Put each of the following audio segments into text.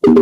Bapak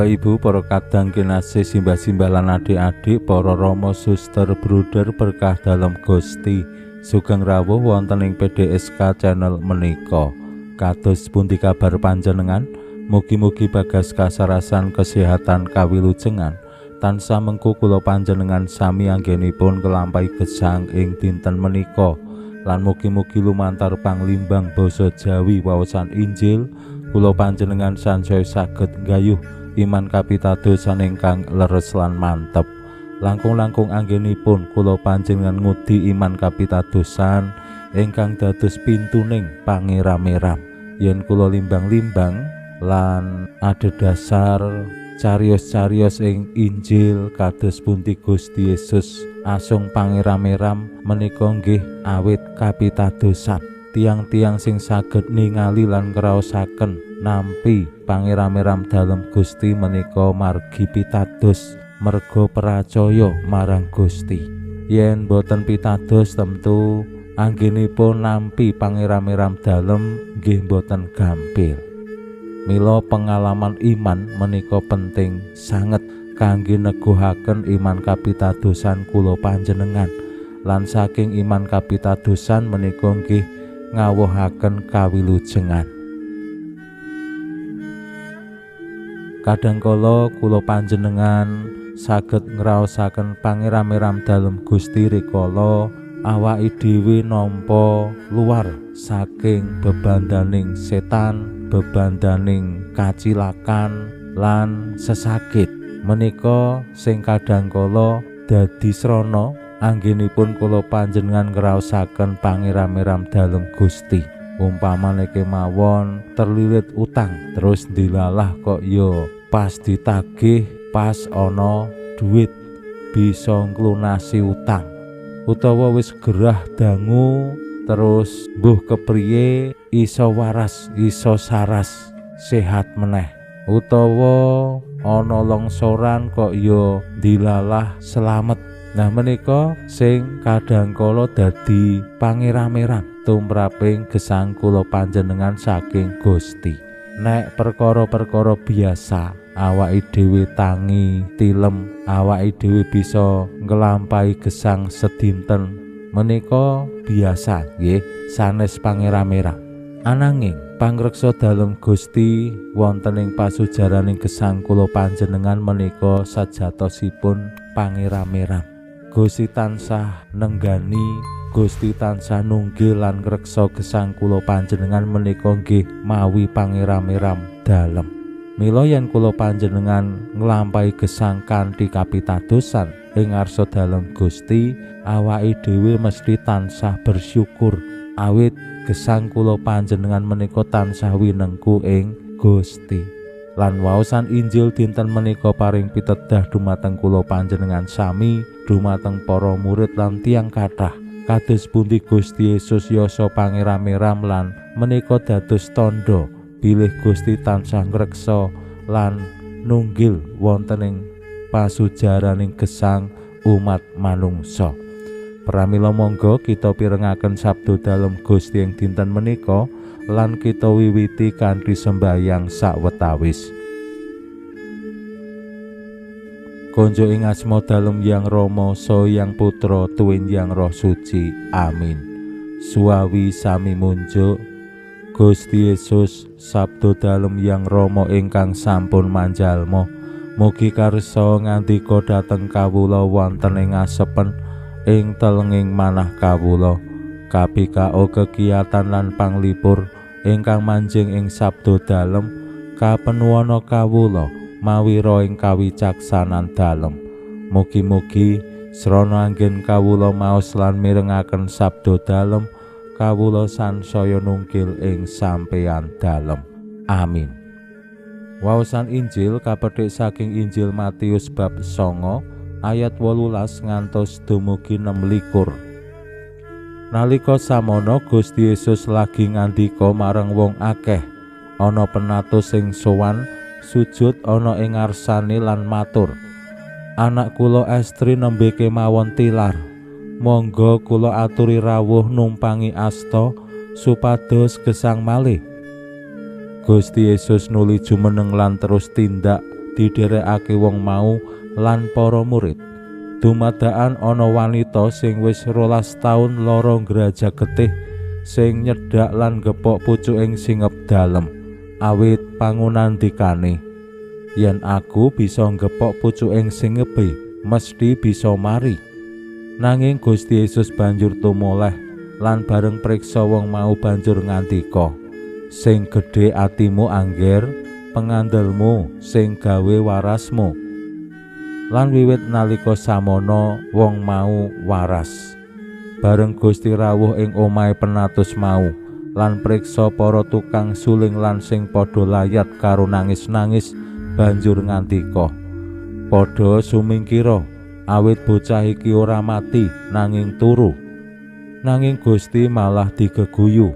Ibu, para kadang kinasih, simbah-simbah lan adik-adik, para rama suster bruder berkah dalam Gusti, sugeng rawuh wonten ing PDSK channel menika. Kados pundi kabar panjenengan? Mugi-mugi bagas kasarasan kesehatan kawilujengan tansah mengku kula panjenengan sami anggenipun kelampahi gesang ing dinten menika, lan mugi-mugi lumantar panglimbang basa Jawi waosan Injil kula panjenengan sansaya saged nggayuh iman kapitadosan ingkang leres lan mantep. Langkung-langkung anggenipun kula panjenengan ngudi iman kapitadosan ingkang dados pintuning pangeram-eram. Yen kula limbang-limbang lan adhedhasar cariyos-cariyos ing Injil kados pundi Gusti Yesus asung pangeram-eram menika nggih awit kapitadosan. Tiang-tiang sing saged ningali lan ngraosaken nampi pangeram-eram dalem Gusti menika margi pitados merga percaya marang Gusti. Yen boten pitados tentu anggenipun nampi pangeram-eram dalem nggih boten gampil. Mila pengalaman iman menika penting sanget kangge neguhaken iman kapitadosan kula panjenengan, lan saking iman kapitadosan menika nggih ngawuhaken kawilujengan. Kadangkala kula panjenengan saged ngraosaken pangeram-eram dalem Gusti rikala awake dhewe nampa luar saking bebandaning setan, bebandaning kacilakan lan sesakit. Menika sing kadangkala dadi srana anggenipun kula panjenengan ngraosaken pangeram-eram dalem Gusti. Umpamane kemawon terlilit utang terus dilalah kok yo pas ditagih pas ana duit bisa nglunasi utang, utawa wis gerah dangu terus mbuh kepriye iso waras iso saras sehat meneh, utawa ana longsoran kok yo dilalah selamet. Nah menika sing kadangkala dadi pangeram-eram tumraping gesang kula panjenengan saking Gusti. Nek perkara-perkara biasa awake dhewe tangi tilem, awake dhewe bisa nglampahi gesang sedinten menika biasa nggih sanes pangeram-eram. Ananging pangreksa dalem Gusti wonten ing pasujaraning gesang kula panjenengan menika sajatosipun pangeram-eram. Gusti tansah nenggani, Gusti tansah nunggil lan ngreksa gesang kula panjenengan menika nggih mawi pangeram-eram dalem. Mila yen kula panjenengan nglampahi gesang kanthi kapitadosan ing ngarsa dalem Gusti, awake dhewe mesti tansah bersyukur awit gesang kula panjenengan menika tansah winengku ing Gusti. Lan waosan Injil dinten menika paring pitedah dumateng kula panjenengan sami, dumateng para murid lan tiyang kathah. Kados pundi Gusti Yesus yasa pangeram-eram lan menika dados tandha bilih Gusti tansah ngreksa lan nunggil wonten ing pasujaraning gesang umat manungsa. Pramila monggo kita pirengaken sabda dalem Gusti ing dinten menika lan kita wiwiti kanthi sembahyang sawetawis. Konjo ing asma dalem Yang Rama saha Yang Putra tuwin Yang Roh Suci. Amin. Suawi sami munjuk Gusti Yesus sabda dalem Yang Rama ingkang sampun manjalma, mugi karsa ngandika dhateng kawula wonten ing asepen ing telenging manah kawula. Kapikao kegiatan lan panglipur ingkang manjing ing sabda dalem kapenuwana kawula mawi ro ing kawicaksanan dalem. Mugi-mugi srana anggen kawula maos lan mirengaken sabda dalem kawula sansaya nungkil ing sampeyan dalem. Amin. Waosan Injil kapetik saking Injil Matius bab 9 ayat 18 ngantos dumugi 26. Nalika samono Gusti Yesus lagi ngandika marang wong akeh. Ana penatus sing sowan sujud ana ing ngarsane lan matur, "Anak kula estri nembe kemawon tilar. Monggo kula aturi rawuh numpangi asta supados gesang malih." Gusti Yesus nuli jumeneng lan terus tindak didherekake wong mau lan para murid. Dumadakan ana wanita sing wis 12 taun lara ngrajak getih sing nyedhak lan gepok pucuking singep dalem. Awit pangunandikane, "Yen aku bisa gepok pucuking singepe, mesti bisa mari." Nanging Gusti Yesus banjur tumoleh lan bareng priksa wong mau banjur ngandika, "Sing gedhe atimu angger, pengandelmu sing gawe warasmu." Lan wiwit nalika samono wong mau waras. Bareng Gusti rawuh ing omahe penatus mau lan priksa para tukang suling lan sing padha layat karo nangis-nangis, banjur ngandika, "Padha sumingkira, awit bocah iki ora mati nanging turu." Nanging Gusti malah digeguyu.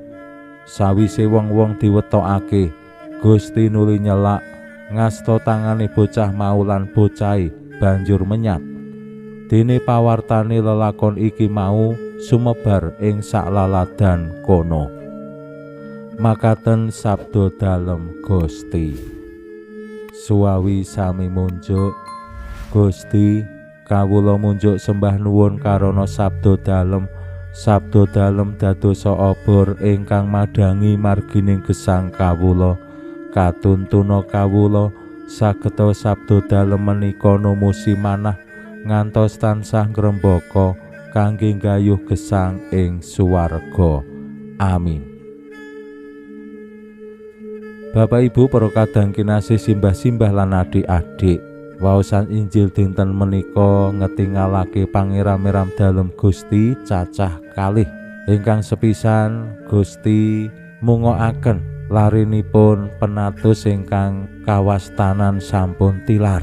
Sawise wong-wong diwetokake, Gusti nuli nyelak ngasta tangane bocah mau lan bocahe banjur menyat. Dene pawartane lelakon iki mau sumebar ing saklaladan kono. Makaten sabda dalem Gusti. Suwawi sami munjuk, Gusti kawula munjuk sembah nuwun karana sabda dalem dadosa obor ingkang madangi margining gesang kawula. Katuntuna kawula sageta sabda dalem menika numusi manah ngantos tansah ngrembaka kangge gayuh gesang ing suwarga. Amin. Bapak Ibu para kadang kinasih simbah-simbah lan adik-adik, waosan Injil dinten menika ngetingalake pangeram-eram dalem Gusti cacah kalih. Ingkang sepisan Gusti mungokaken larinipun penatus ingkang kawastanan sampun tilar.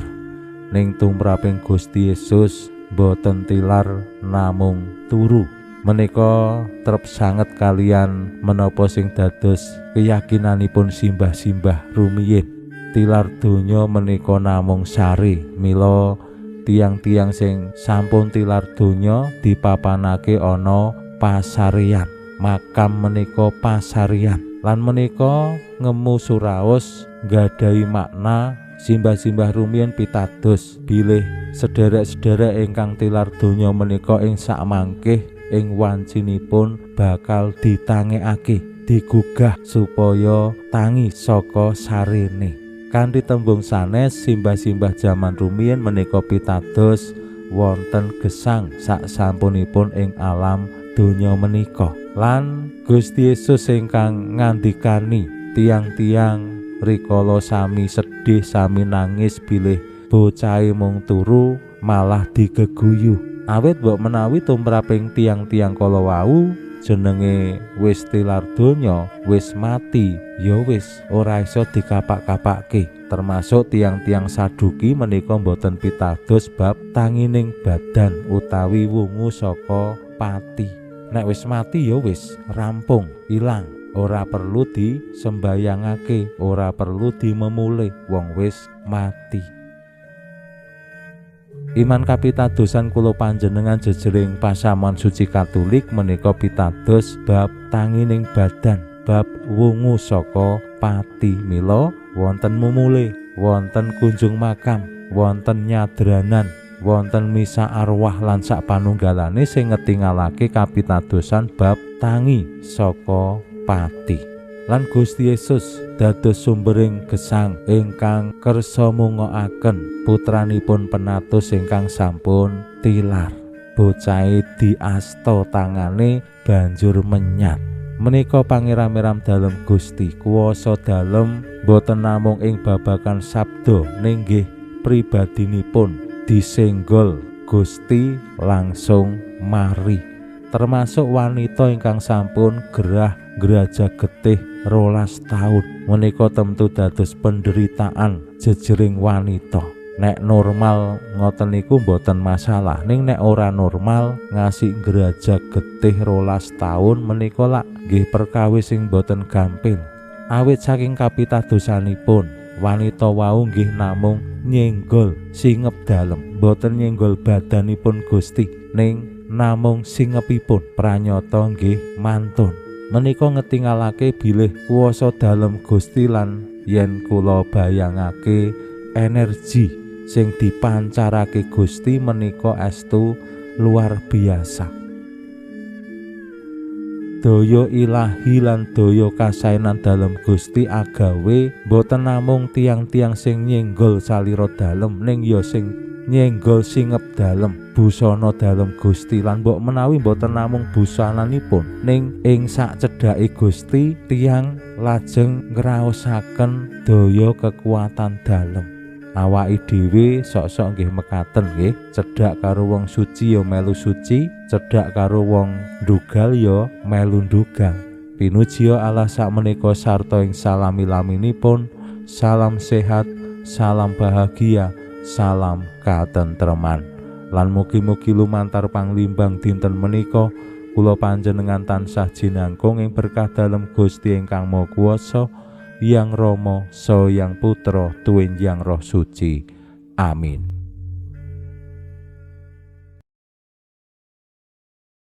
Ning tumraping Gusti Yesus boten tilar namung turu. Menika trep sanget kalian menapa sing dados keyakinanipun simbah-simbah rumiyin. Tilar donya menika namung sari, mila tiang-tiang sing sampun tilar donya dipapanake ana pasarian. Makam menika pasarian lan menika ngemu suraos nggadahi makna simbah-simbah rumiyin pitados bilih sederek-sederek ingkang tilar donya menika ing sakmangkih ing wancinipun bakal ditangekake, digugah supaya tangi saka sarene. Kanthi tembung sanes simbah-simbah jaman rumiyin menika pitados wonten gesang sak sampunipun ing alam donya menika. Lan Gusti Yesus ingkang ngandikani tiang-tiang rikala sami sedih sami nangis bilih bocahe mung turu malah digeguyu. Awit mbok menawi tumraping tiang-tiang kala wau jenenge wis tilar donya, wis mati, ya wis ora iso dikapak-kapakke. Termasuk tiang-tiang Saduki menika boten pitados bab tangining badan utawi wungu saka pati. Nek wis mati ya wis rampung, ilang, ora perlu disembayangake, ora perlu dimemulih, wong wis mati. Iman kapitadosan kula panjenengan jejering pasamuan suci Katolik menika pitados bab tangining badan, bab wungu saka pati. Mila wonten mumule, wonten kunjung makam, wonten nyadranan, wonten misa arwah lan sapanunggalane sing ngetingalake kapitadosan bab tangi saka pati. Lan Gusti Yesus dados sumbering gesang ingkang kersa mungokaken putranipun penatus ingkang sampun tilar. Bocahe diasta tangane banjur menyat. Menika pangeram-eram dalem Gusti, kuwasa dalem boten namung ing babagan sabda ninggih pribadinipun disenggol Gusti langsung mari. Termasuk wanita ingkang sampun gerah ngrajak getih 12 taun menika temtu dados penderitaan jejering wanita. Nek normal ngoten niku mboten masalah, ning nek ora normal ngasih ngrajak getih 12 taun menika lak nggih perkawis sing mboten gampil. Awit saking kapitadosanipun wanita wau nggih namung nyenggol singep dalem, mboten nyenggol badanipun Gusti, ning namung singepipun. Pranyata nggih mantun. Menika ngetingalake bilih kuwasa dalem Gusti lan yen kula bayangake energi sing dipancarake Gusti menika estu luar biasa. Daya ilahi lan daya kasainan dalem Gusti agawe boten namung tiang-tiang sing nyenggol salira dalem, ning ya sing nyenggol singep dalem, busana dalem Gusti. Lan mbok menawi boten namung busananipun, ning ing sak cedhake Gusti tiang lajeng ngraosaken daya kekuatan dalem. Awake dhewe sok-sok nggih mekaten nggih, cedhak karo wong suci ya melu suci, cedhak karo wong ndugal ya melu ndugal. Pinuji Allah sakmenika sarta ing salami-laminipun. Salam sehat, salam bahagia, salam katentreman. Lan mugi-mugi lumantar panglimbang dinten menika kula panjenengan tansah jinangkung ing berkah dalem Gusti ingkang Maha Kuwasa, Yang Rama saha Yang Putra tuwin Yang Roh Suci. Amin.